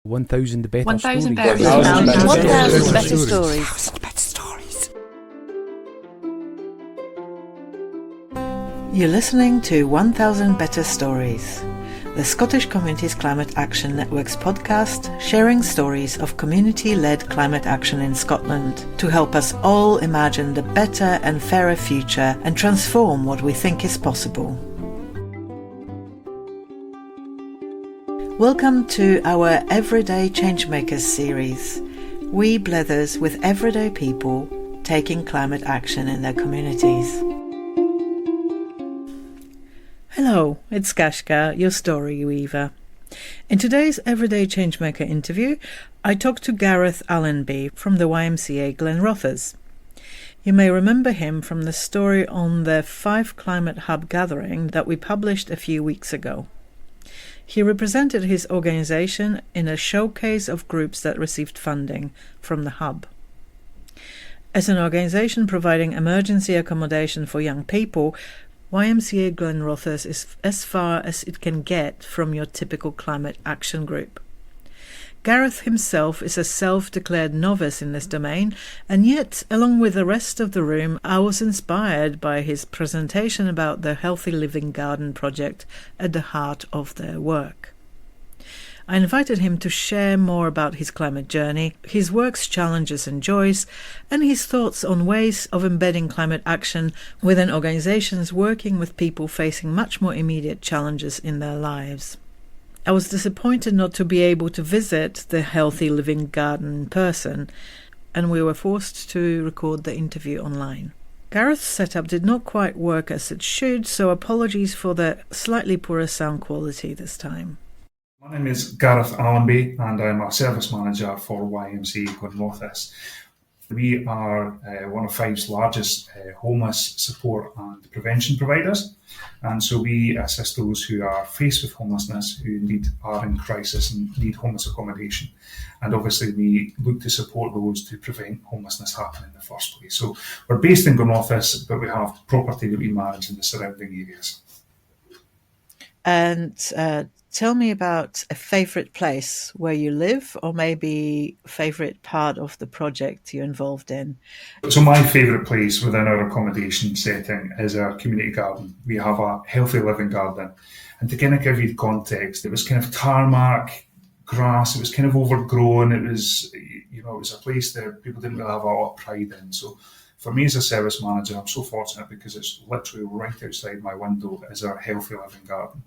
1,000 better 1,000 stories. better 1,000 better stories. 1,000 better stories. You're listening to 1,000 Better Stories, the Scottish Communities Climate Action Network's podcast sharing stories of community-led climate action in Scotland to help us all imagine the better and fairer future and transform what we think is possible. Welcome to our Everyday Changemakers series. We blethers with everyday people taking climate action in their communities. Hello, it's Kaska, your story weaver. In today's Everyday Changemaker interview, I talked to Gareth Allenby from the YMCA Glenrothes. You may remember him from the story on the 5 Climate Hub gathering that we published a few weeks ago. He represented his organisation in a showcase of groups that received funding from the Hub. As an organisation providing emergency accommodation for young people, YMCA Glenrothes is as far as it can get from your typical climate action group. Gareth himself is a self-declared novice in this domain, and yet, along with the rest of the room, I was inspired by his presentation about the Healthy Living Garden project at the heart of their work. I invited him to share more about his climate journey, his work's challenges and joys, and his thoughts on ways of embedding climate action within organisations working with people facing much more immediate challenges in their lives. I was disappointed not to be able to visit the Healthy Living Garden in person, and we were forced to record the interview online. Gareth's setup did not quite work as it should, so apologies for the slightly poorer sound quality this time. My name is Gareth Allenby and I'm a service manager for YMCA Glenrothes. We are one of Five's largest homeless support and prevention providers, and so we assist those who are faced with homelessness, who indeed are in crisis and need homeless accommodation. And obviously we look to support those to prevent homelessness happening in the first place. So we're based in Glenrothes, but we have property that we manage in the surrounding areas. And tell me about a favourite place where you live, or maybe a favourite part of the project you're involved in. So my favourite place within our accommodation setting is our community garden. We have a healthy living garden. And to kind of give you context, it was kind of tarmac, grass, it was kind of overgrown. It was a place that people didn't really have a lot of pride in. So for me as a service manager, I'm so fortunate because it's literally right outside my window is our healthy living garden.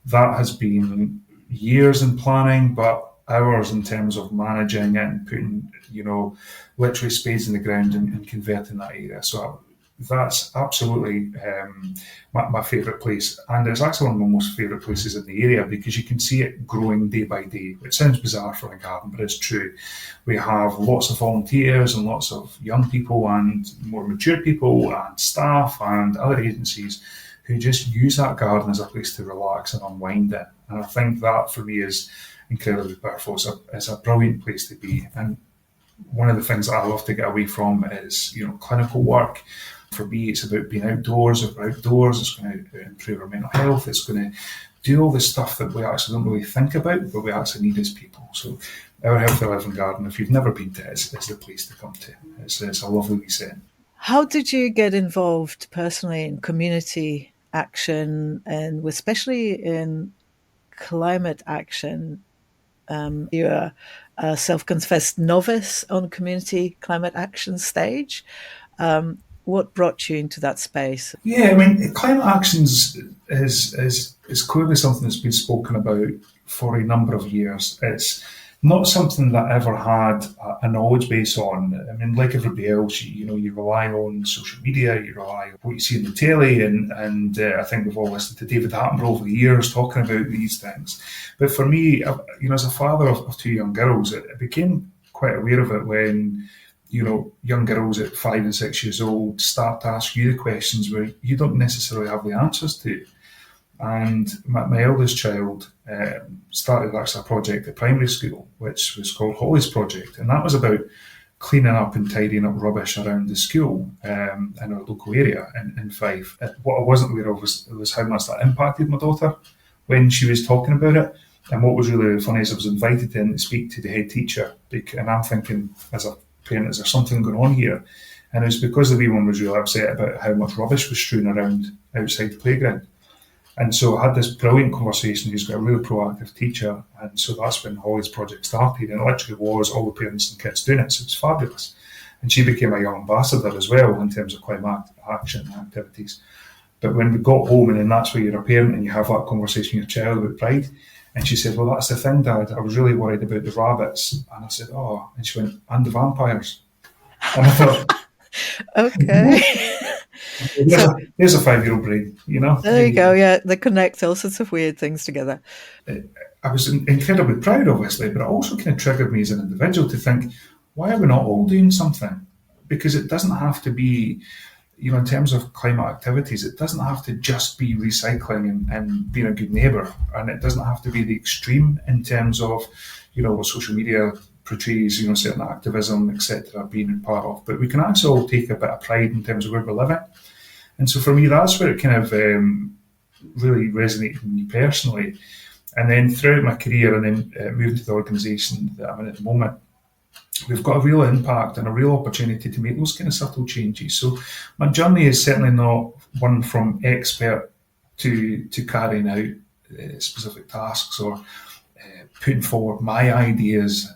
That has been years in planning, but hours in terms of managing it and putting, literally spades in the ground and converting that area. So that's absolutely my favourite place. And it's actually one of my most favourite places in the area because you can see it growing day by day, which sounds bizarre for a garden, but it's true. We have lots of volunteers and lots of young people and more mature people and staff and other agencies who just use that garden as a place to relax and unwind in. And I think that for me is incredibly powerful. It's a brilliant place to be. And one of the things that I love to get away from is, clinical work. For me, it's about being outdoors. If we're outdoors, it's going to improve our mental health. It's going to do all the stuff that we actually don't really think about, but we actually need as people. So our Healthy Living Garden, if you've never been to it, is the place to come to. It's a lovely wee setting. How did you get involved personally in community action, and especially in climate action? You're a self-confessed novice on community climate action stage. What brought you into that space? Yeah, I mean, climate action is clearly something that's been spoken about for a number of years. It's not something that I ever had a knowledge base on. I mean, like everybody else, you rely on social media, you rely on what you see in the telly, and I think we've all listened to David Attenborough over the years talking about these things. But for me, as a father of 2 young girls, I became quite aware of it when, young girls at 5 and 6 years old start to ask you the questions where you don't necessarily have the answers to. And my eldest child started actually a project at primary school, which was called Holly's Project. And that was about cleaning up and tidying up rubbish around the school in our local area in Fife. What I wasn't aware of was how much that impacted my daughter when she was talking about it. And what was really funny is I was invited in to speak to the head teacher, and I'm thinking, as a parent, is there something going on here? And it was because the wee one was really upset about how much rubbish was strewn around outside the playground. And so I had this brilliant conversation. He's got a really proactive teacher. And so that's when Holly's project started. And it literally was all the parents and kids doing it. So it was fabulous. And she became a young ambassador as well in terms of climate action activities. But when we got home, and then that's where you're a parent and you have that conversation with your child about pride. And she said, well, that's the thing, Dad. I was really worried about the rabbits. And I said, oh. And she went, and the vampires. And I thought, okay. There's a 5-year-old brain, you know. There you go. Yeah, they connect all sorts of weird things together. I was incredibly proud, obviously, but it also kind of triggered me as an individual to think, why are we not all doing something? Because it doesn't have to be, you know, in terms of climate activities, it doesn't have to just be recycling and being a good neighbour, and it doesn't have to be the extreme in terms of, you know, what social media portrays, you know, certain activism, etc., being part of. But we can actually all take a bit of pride in terms of where we're living. And so for me, that's where it kind of really resonated with me personally. And then throughout my career, and then moving to the organisation that I'm in at the moment, we've got a real impact and a real opportunity to make those kind of subtle changes. So my journey is certainly not one from expert to carrying out specific tasks or putting forward my ideas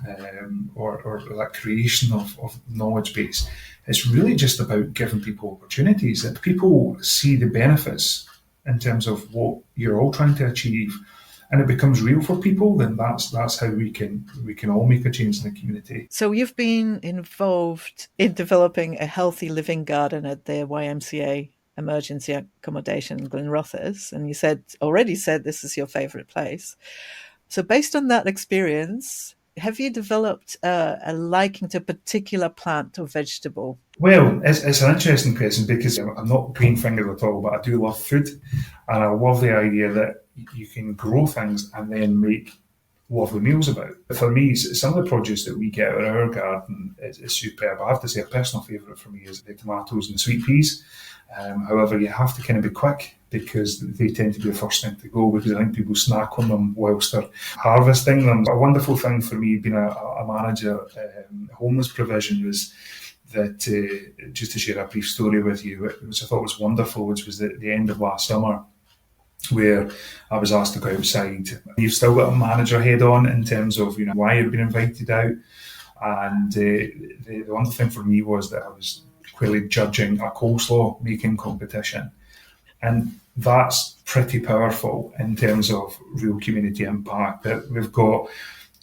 or that creation of knowledge base. It's really just about giving people opportunities. If people see the benefits in terms of what you're all trying to achieve, and it becomes real for people, then that's how we can all make a change in the community. So you've been involved in developing a healthy living garden at the YMCA emergency accommodation in Glenrothes, and you already said this is your favourite place. So based on that experience, have you developed a liking to a particular plant or vegetable? Well, it's an interesting question because I'm not green-fingered at all, but I do love food. And I love the idea that you can grow things and then make lovely meals about. For me, some of the produce that we get out of our garden is superb. I have to say a personal favourite for me is the tomatoes and sweet peas. However, you have to kind of be quick because they tend to be the first thing to go, because I think people snack on them whilst they're harvesting them. A wonderful thing for me being a manager, homeless provision, was that, just to share a brief story with you, which I thought was wonderful, which was the end of last summer, where I was asked to go outside. You've still got a manager head on in terms of, you know, why you've been invited out. And the one thing for me was that I was clearly judging a coleslaw making competition. And that's pretty powerful in terms of real community impact, that we've got,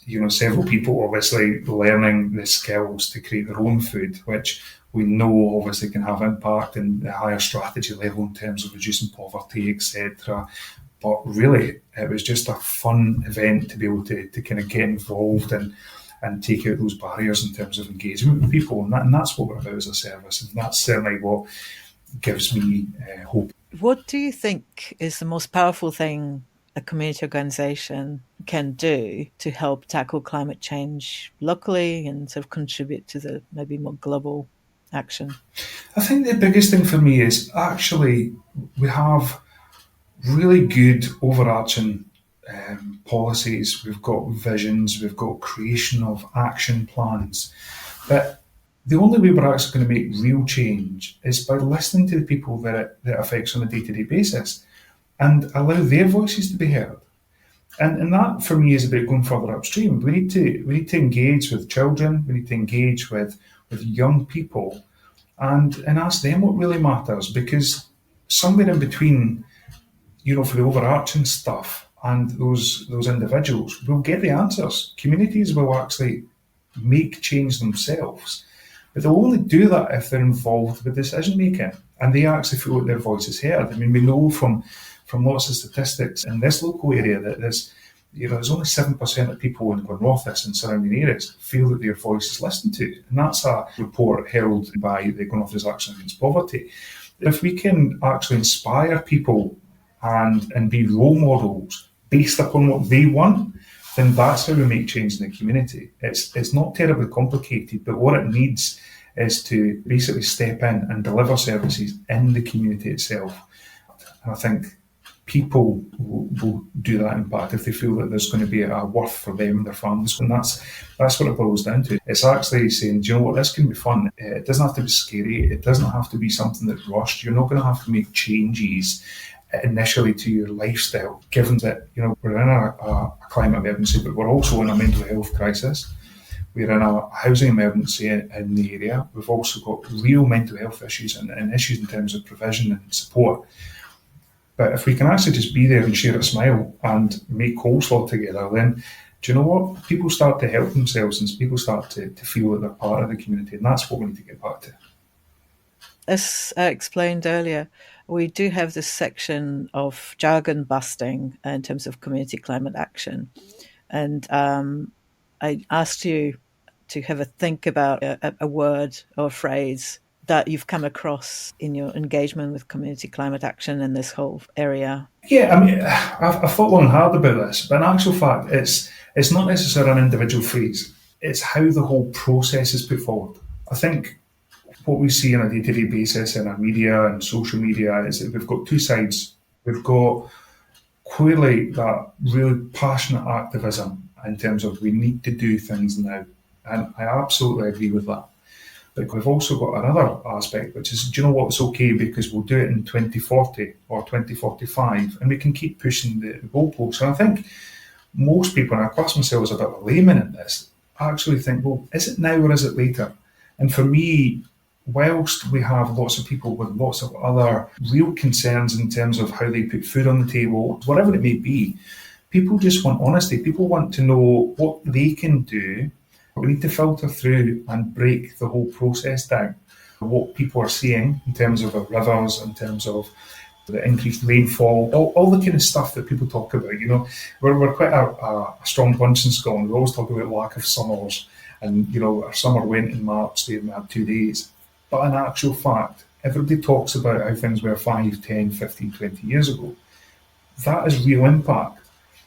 you know, several people obviously learning the skills to create their own food, which we know obviously can have impact in the higher strategy level in terms of reducing poverty, etc. But really, it was just a fun event to be able to kind of get involved and take out those barriers in terms of engagement with people. And that's what we're about as a service. And that's certainly what gives me hope. What do you think is the most powerful thing a community organisation can do to help tackle climate change locally and sort of contribute to the maybe more global action? I think the biggest thing for me is actually we have really good overarching policies, we've got visions, we've got creation of action plans, but the only way we're actually going to make real change is by listening to the people that it affects on a day-to-day basis and allow their voices to be heard. And that for me is about going further upstream. We need to engage with children, we need to engage with young people and ask them what really matters, because somewhere in between, you know, for the overarching stuff and those individuals will get the answers. Communities will actually make change themselves, but they'll only do that if they're involved with decision making and they actually feel that their voice is heard. I mean, we know from lots of statistics in this local area that there's only 7% of people in Glenrothes and surrounding areas feel that their voice is listened to, and that's a report held by the Glenrothes Action Against Poverty. If we can actually inspire people and be role models based upon what they want, then that's how we make change in the community. It's not terribly complicated, but what it needs is to basically step in and deliver services in the community itself. And I think people will do that impact if they feel that there's going to be a worth for them and their families. And that's what it boils down to. It's actually saying, do you know what, this can be fun. It doesn't have to be scary. It doesn't have to be something that's rushed. You're not going to have to make changes initially to your lifestyle, given that, we're in a climate emergency, but we're also in a mental health crisis. We're in a housing emergency in the area. We've also got real mental health issues and issues in terms of provision and support. But if we can actually just be there and share a smile and make coleslaw together, then do you know what? People start to help themselves and people start to feel that they're part of the community. And that's what we need to get back to. As I explained earlier, we do have this section of jargon busting in terms of community climate action. And I asked you to have a think about a word or a phrase that you've come across in your engagement with community climate action in this whole area. Yeah, I've thought long and hard about this, but in actual fact, it's not necessarily an individual phrase. It's how the whole process is put forward. I think what we see on a day-to-day basis in our media and social media is that we've got two sides. We've got clearly that really passionate activism in terms of we need to do things now. And I absolutely agree with that. But we've also got another aspect, which is, do you know what, it's okay because we'll do it in 2040 or 2045 and we can keep pushing the goalposts. And I think most people, and I class myself as a bit of a layman in this, actually think, well, is it now or is it later? And for me, whilst we have lots of people with lots of other real concerns in terms of how they put food on the table, whatever it may be, people just want honesty. People want to know what they can do. We need to filter through and break the whole process down. What people are seeing in terms of our rivers, in terms of the increased rainfall, all the kind of stuff that people talk about. We're quite a strong bunch in Scotland. We always talk about lack of summers, and our summer went in March, we had 2 days. But in actual fact, everybody talks about how things were 5, 10, 15, 20 years ago. That is real impact.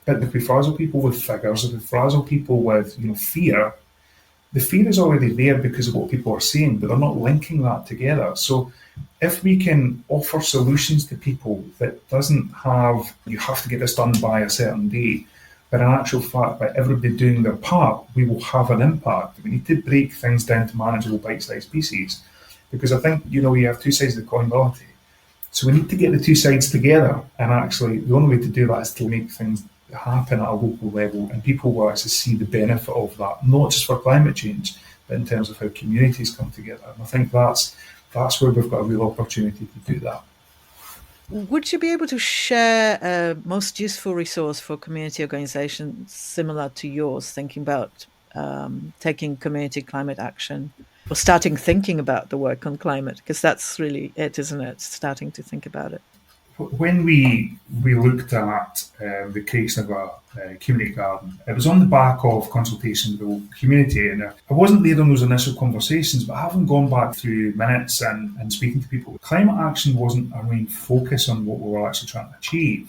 But if we frazzle people with figures, if we frazzle people with fear, the fear is already there because of what people are saying, but they're not linking that together. So if we can offer solutions to people that doesn't have, you have to get this done by a certain day, but in actual fact, by everybody doing their part, we will have an impact. We need to break things down to manageable bite-sized pieces, because I think, you have two sides of the coin, Melody. So we need to get the two sides together, and actually the only way to do that is to make things happen at a local level, and people will actually see the benefit of that, not just for climate change, but in terms of how communities come together. And I think that's where we've got a real opportunity to do that. Would you be able to share a most useful resource for community organizations similar to yours, thinking about taking community climate action, or starting thinking about the work on climate? Because that's really it, isn't it? Starting to think about it. When we looked at the creation of a community garden, it was on the back of consultation with the local community, and I wasn't there on those initial conversations, but having gone back through minutes and speaking to people, climate action wasn't our main focus on what we were actually trying to achieve.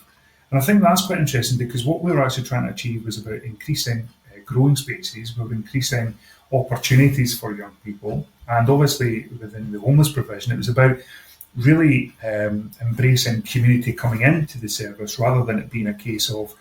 And I think that's quite interesting, because what we were actually trying to achieve was about increasing growing spaces, we were increasing opportunities for young people, and obviously within the homeless provision, it was about really embracing community coming into the service, rather than it being a case of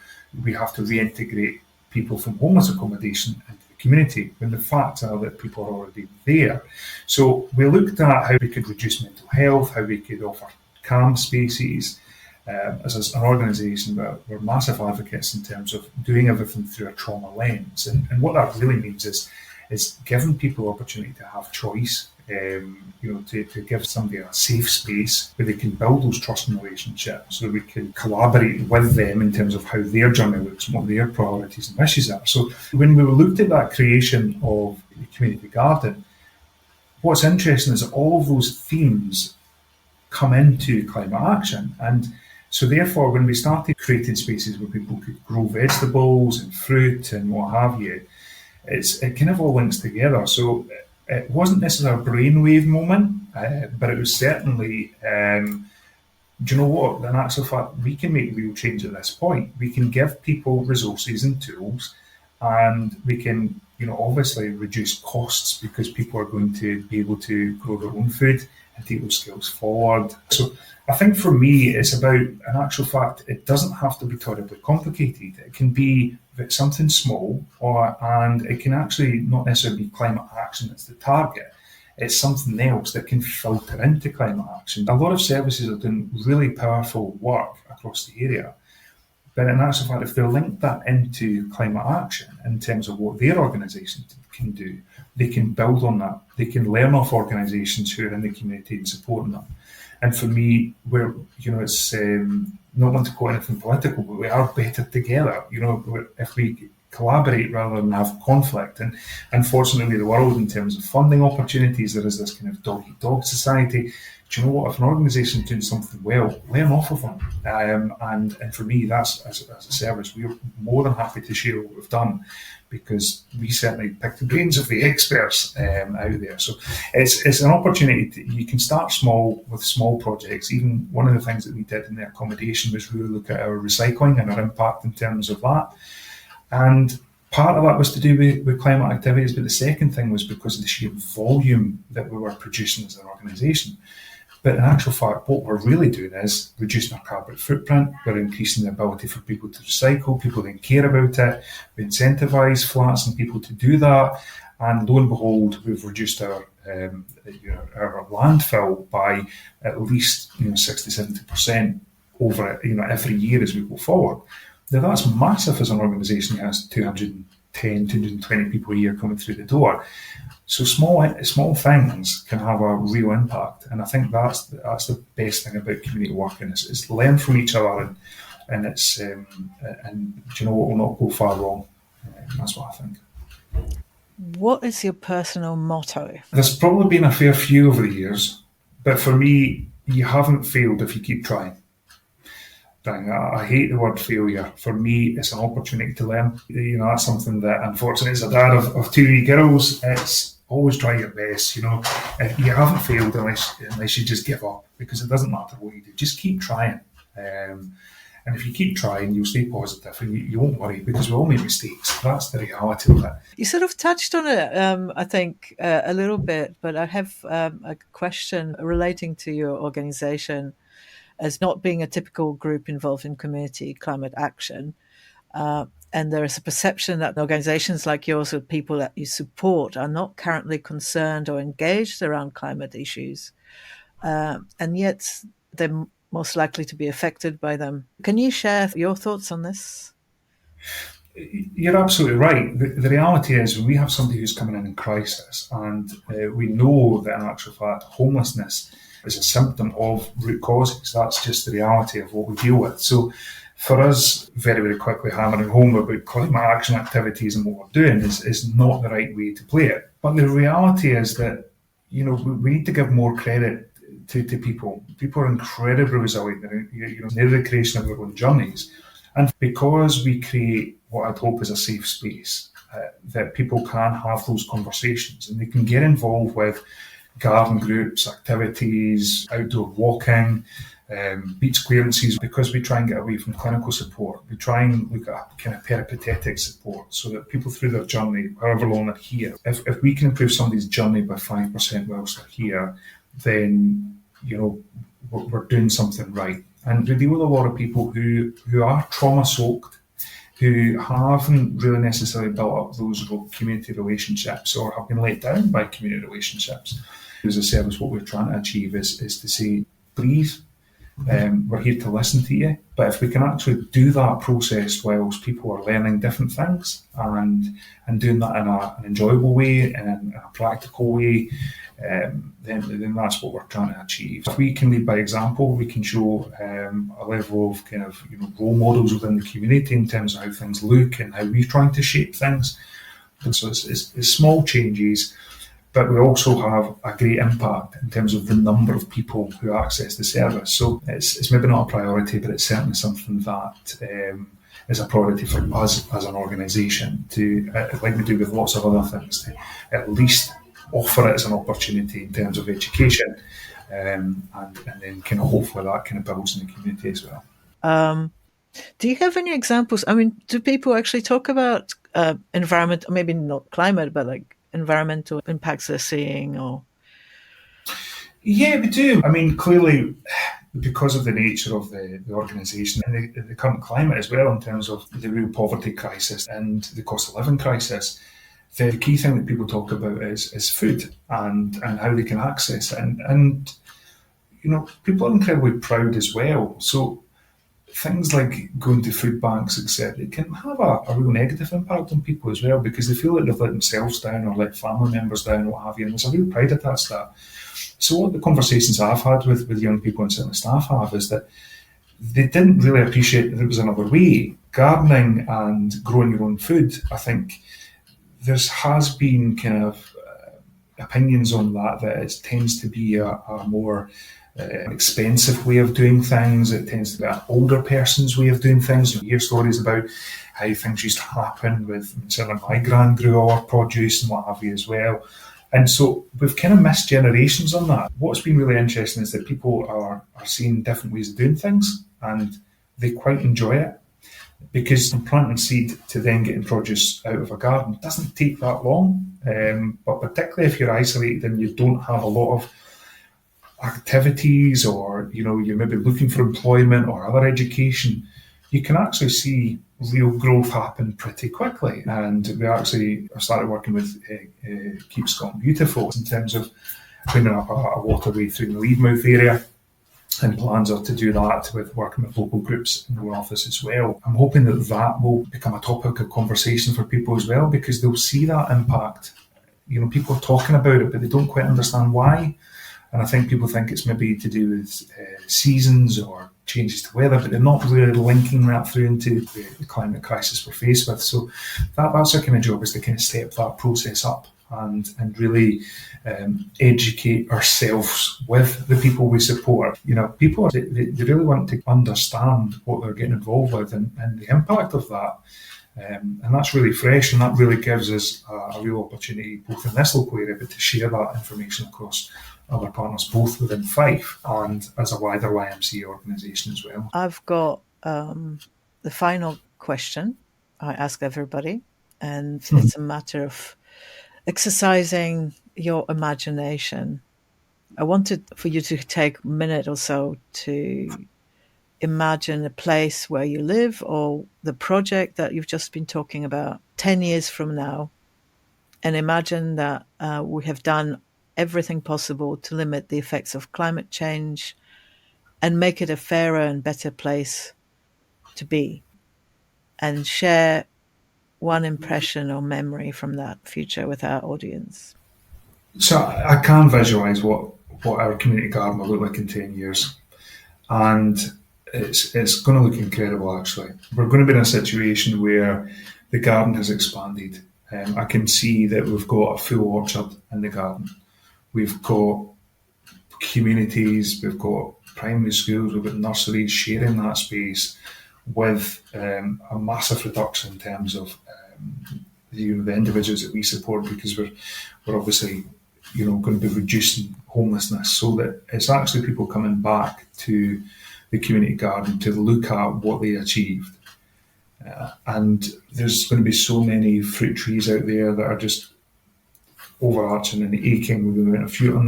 we have to reintegrate people from homeless accommodation into the community, when the facts are that people are already there. So we looked at how we could reduce mental health, how we could offer calm spaces. As an organisation, we're massive advocates in terms of doing everything through a trauma lens. And what that really means is giving people opportunity to have choice, to give somebody a safe space where they can build those trusting relationships, so we can collaborate with them in terms of how their journey looks and what their priorities and wishes are. So when we looked at that creation of the community garden, what's interesting is that all of those themes come into climate action. And so therefore, when we started creating spaces where people could grow vegetables and fruit and what have you, it kind of all links together. So it wasn't necessarily a brainwave moment, but it was certainly, do you know what, in actual fact, we can make real change at this point. We can give people resources and tools, and we can, obviously reduce costs, because people are going to be able to grow their own food and take those skills forward. So I think for me, it's about, in actual fact, it doesn't have to be terribly complicated. It can be something small, and it can actually not necessarily be climate action that's the target. It's something else that can filter into climate action. A lot of services are doing really powerful work across the area. But in actual fact, if they link that into climate action in terms of what their organisation can do, they can build on that. They can learn off organisations who are in the community and supporting them. And for me, it's not want to call anything political, but we are better together. If we collaborate rather than have conflict. And unfortunately, the world, in terms of funding opportunities, there is this kind of dog-eat-dog society. Do you know what? If an organisation is doing something well, learn off of them. And for me, that's as a service, we're more than happy to share what we've done, because we certainly pick the brains of the experts out there. So it's an opportunity. You can start small with small projects. Even one of the things that we did in the accommodation was really look at our recycling and our impact in terms of that. And part of that was to do with climate activities, but the second thing was because of the sheer volume that we were producing as an organisation. But in actual fact, what we're really doing is reducing our carbon footprint. We're increasing the ability for people to recycle, people that care about it. We incentivise flats and people to do that. And lo and behold, we've reduced our landfill by at least 60-70% over every year as we go forward. Now, that's massive as an organisation that has 210, 220 people a year coming through the door. So small things can have a real impact, and I think that's the best thing about community working is learn from each other, and it's and do you know what, will not go far wrong. That's what I think. What is your personal motto? There's probably been a fair few over the years, but for me, you haven't failed if you keep trying. I hate the word failure. For me, it's an opportunity to learn. That's something that, unfortunately, as a dad of two wee girls, it's always try your best. You haven't failed unless you just give up, because it doesn't matter what you do. Just keep trying. And if you keep trying, you'll stay positive and you won't worry, because we all make mistakes. That's the reality of it. You sort of touched on it, I think, a little bit, but I have a question relating to your organisation as not being a typical group involved in community climate action. And there is a perception that organizations like yours or people that you support are not currently concerned or engaged around climate issues. And yet they're most likely to be affected by them. Can you share your thoughts on this? You're absolutely right. The reality is, when we have somebody who's coming in crisis, and we know that in actual fact homelessness is a symptom of root causes. That's just the reality of what we deal with. So for us, very, very quickly hammering home about climate action activities and what we're doing is not the right way to play it. But the reality is that, we need to give more credit to people. People are incredibly resilient. They're the creation of their own journeys. And because we create what I'd hope is a safe space, that people can have those conversations and they can get involved with garden groups, activities, outdoor walking, beach clearances, because we try and get away from clinical support. We try and look at kind of peripatetic support so that people through their journey, however long they're here, if we can improve somebody's journey by 5% whilst they're here, then, we're doing something right. And we deal with a lot of people who are trauma-soaked, who haven't really necessarily built up those community relationships or have been let down by community relationships. As a service, what we're trying to achieve is to say, breathe, we're here to listen to you. But if we can actually do that process whilst people are learning different things and doing that in an enjoyable way and in a practical way, then that's what we're trying to achieve. If we can lead by example, we can show a level of kind of role models within the community in terms of how things look and how we're trying to shape things. And so it's small changes, but we also have a great impact in terms of the number of people who access the service. So it's maybe not a priority, but it's certainly something that is a priority for us as an organisation to, like we do with lots of other things, to at least offer it as an opportunity in terms of education, and then kind of hopefully that kind of builds in the community as well. Do you have any examples? I mean, do people actually talk about environment, maybe not climate, but like environmental impacts they're seeing? Or Yeah, we do. I mean, clearly, because of the nature of the organisation and the current climate as well, in terms of the real poverty crisis and the cost of living crisis, the key thing that people talk about is food and how they can access it. And people are incredibly proud as well. So things like going to food banks, etc., it can have a real negative impact on people as well because they feel like they've let themselves down or let family members down or what have you. And there's a real pride attached to that. So what the conversations I've had with young people and certainly staff have is that they didn't really appreciate that there was another way. Gardening and growing your own food, I think there has been kind of opinions on that it tends to be a more expensive way of doing things. It tends to be an older person's way of doing things. You hear stories about how things used to happen with certainly my gran grew all our produce and what have you as well. And so we've kind of missed generations on that. What's been really interesting is that people are seeing different ways of doing things and they quite enjoy it. Because from planting seed to then getting produce out of a garden doesn't take that long. But particularly if you're isolated and you don't have a lot of activities or, you're maybe looking for employment or other education, you can actually see real growth happen pretty quickly. And we actually started working with Keep Scotland Beautiful in terms of cleaning up a waterway through the Leadmouth area. And plans are to do that with working with local groups in our office as well. I'm hoping that will become a topic of conversation for people as well because they'll see that impact. People are talking about it, but they don't quite understand why. And I think people think it's maybe to do with seasons or changes to weather, but they're not really linking that through into the climate crisis we're faced with. So that's our kind of job, is to kind of step that process up and really educate ourselves with the people we support. People, they really want to understand what they're getting involved with and the impact of that. And that's really fresh, and that really gives us a real opportunity, both in this local area, but to share that information across other partners, both within Fife and as a wider YMCA organisation as well. I've got the final question I ask everybody, and it's a matter of exercising your imagination. I wanted for you to take a minute or so to imagine a place where you live or the project that you've just been talking about 10 years from now, and imagine that we have done everything possible to limit the effects of climate change and make it a fairer and better place to be, and share one impression or memory from that future with our audience. So I can visualise what our community garden will look like in 10 years. And it's going to look incredible, actually. We're going to be in a situation where the garden has expanded. I can see that we've got a full orchard in the garden. We've got communities, we've got primary schools, we've got nurseries sharing that space with a massive reduction in terms of the individuals that we support, because we're obviously going to be reducing homelessness, so that it's actually people coming back to the community garden to look at what they achieved. And there's going to be so many fruit trees out there that are just overarching and aching with the amount of fruit on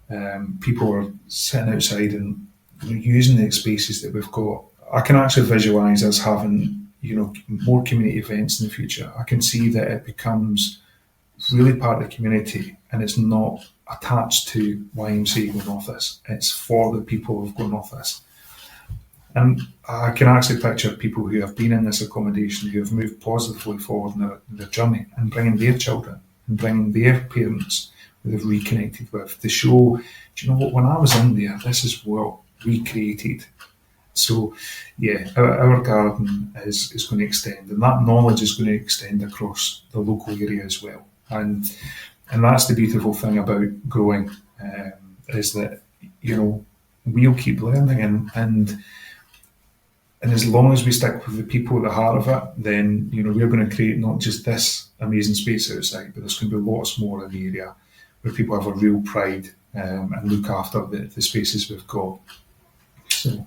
them. People are sitting outside and using the spaces that we've got. I can actually visualise us having more community events in the future. I can see that it becomes really part of the community and it's not attached to YMCA Glenrothes. It's for the people of Glenrothes. And I can actually picture people who have been in this accommodation, who have moved positively forward in their journey, and bringing their children and bringing their parents who they've reconnected with to show, do you know what, when I was in there, this is what we created. So, yeah, our garden is going to extend, and that knowledge is going to extend across the local area as well. And that's the beautiful thing about growing, is that, we'll keep learning, and as long as we stick with the people at the heart of it, then, we're going to create not just this amazing space outside, but there's going to be lots more in the area where people have a real pride and look after the spaces we've got. So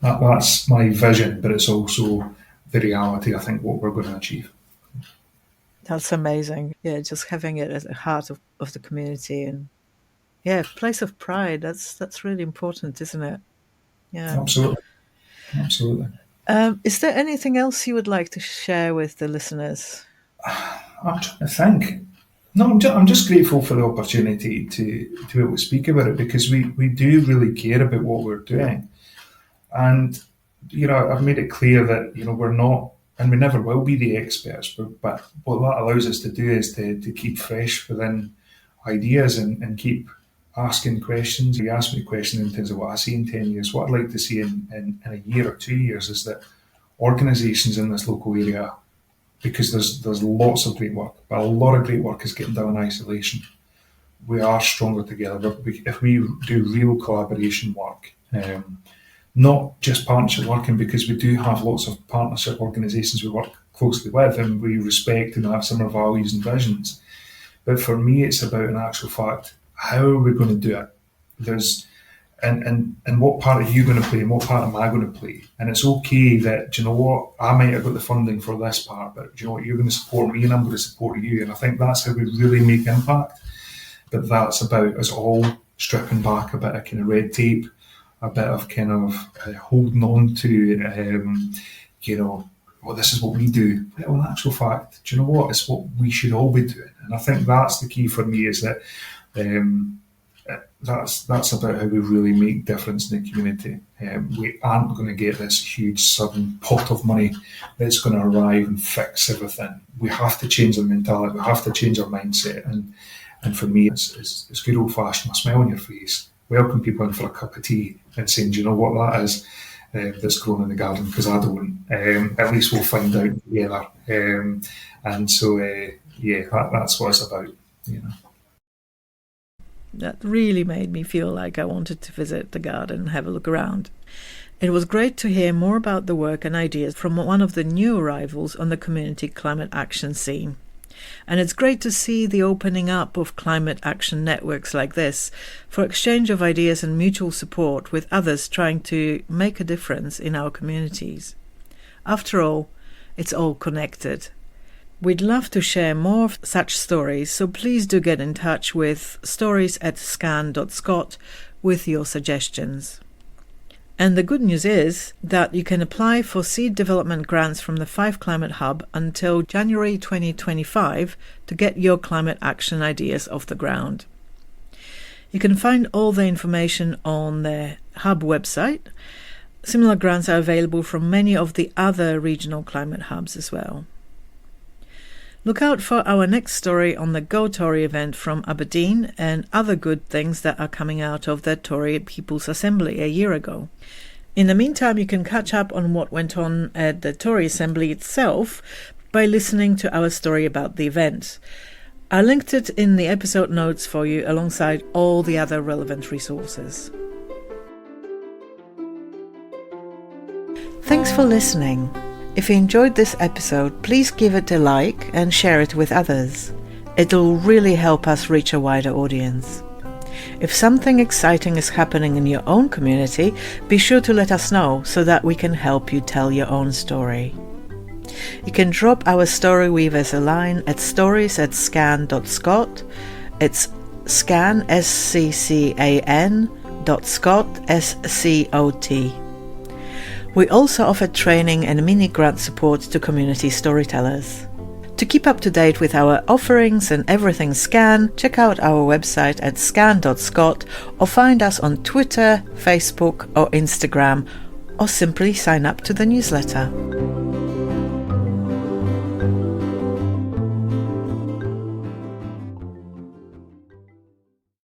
that's my vision, but it's also the reality, I think, what we're going to achieve. That's amazing. Yeah, just having it at the heart of the community. And Yeah, place of pride. That's really important, isn't it? Yeah. Absolutely. Is there anything else you would like to share with the listeners? I'm trying to think. No, I'm just grateful for the opportunity to be able to speak about it, because we do really care about what we're doing. And, I've made it clear that, we're not, and we never will be the experts, but what that allows us to do is to keep fresh within ideas and keep asking questions. You asked me a question in terms of what I see in 10 years. What I'd like to see in a year or 2 years is that organisations in this local area, because there's lots of great work, but a lot of great work is getting done in isolation. We are stronger together. If we do real collaboration work, not just partnership working, because we do have lots of partnership organisations we work closely with and we respect and have similar values and visions. But for me, it's about, in actual fact, how are we going to do it? And what part are you going to play and what part am I going to play? And it's okay that, do you know what, I might have got the funding for this part, but do you know what, you're going to support me and I'm going to support you. And I think that's how we really make impact. But that's about us all stripping back a bit of kind of red tape, a bit of kind of holding on to, well, this is what we do. Well, in actual fact, do you know what? It's what we should all be doing. And I think that's the key for me, is that that's about how we really make difference in the community. We aren't going to get this huge sudden pot of money that's going to arrive and fix everything. We have to change our mentality. We have to change our mindset. And for me, it's good old-fashioned, a smile on your face, welcome people in for a cup of tea and saying, do you know what that is that's grown in the garden? Because I don't. At least we'll find out together. And so, that's what it's about, That really made me feel like I wanted to visit the garden and have a look around. It was great to hear more about the work and ideas from one of the new arrivals on the community climate action scene. And it's great to see the opening up of climate action networks like this for exchange of ideas and mutual support with others trying to make a difference in our communities. After all, it's all connected. We'd love to share more of such stories, so please do get in touch with stories@scan.scot with your suggestions. And the good news is that you can apply for seed development grants from the 5 Climate Hub until January 2025 to get your climate action ideas off the ground. You can find all the information on the Hub website. Similar grants are available from many of the other regional climate hubs as well. Look out for our next story on the Go Tory event from Aberdeen and other good things that are coming out of the Tory People's Assembly a year ago. In the meantime, you can catch up on what went on at the Tory Assembly itself by listening to our story about the event. I linked it in the episode notes for you alongside all the other relevant resources. Thanks for listening. If you enjoyed this episode, please give it a like and share it with others. It'll really help us reach a wider audience. If something exciting is happening in your own community, be sure to let us know so that we can help you tell your own story. You can drop our story weavers a line at stories@scan.scot. It's scan, SCCAN, .scot, SCOT. We also offer training and mini-grant support to community storytellers. To keep up to date with our offerings and everything Scan, check out our website at scan.scot or find us on Twitter, Facebook or Instagram, or simply sign up to the newsletter.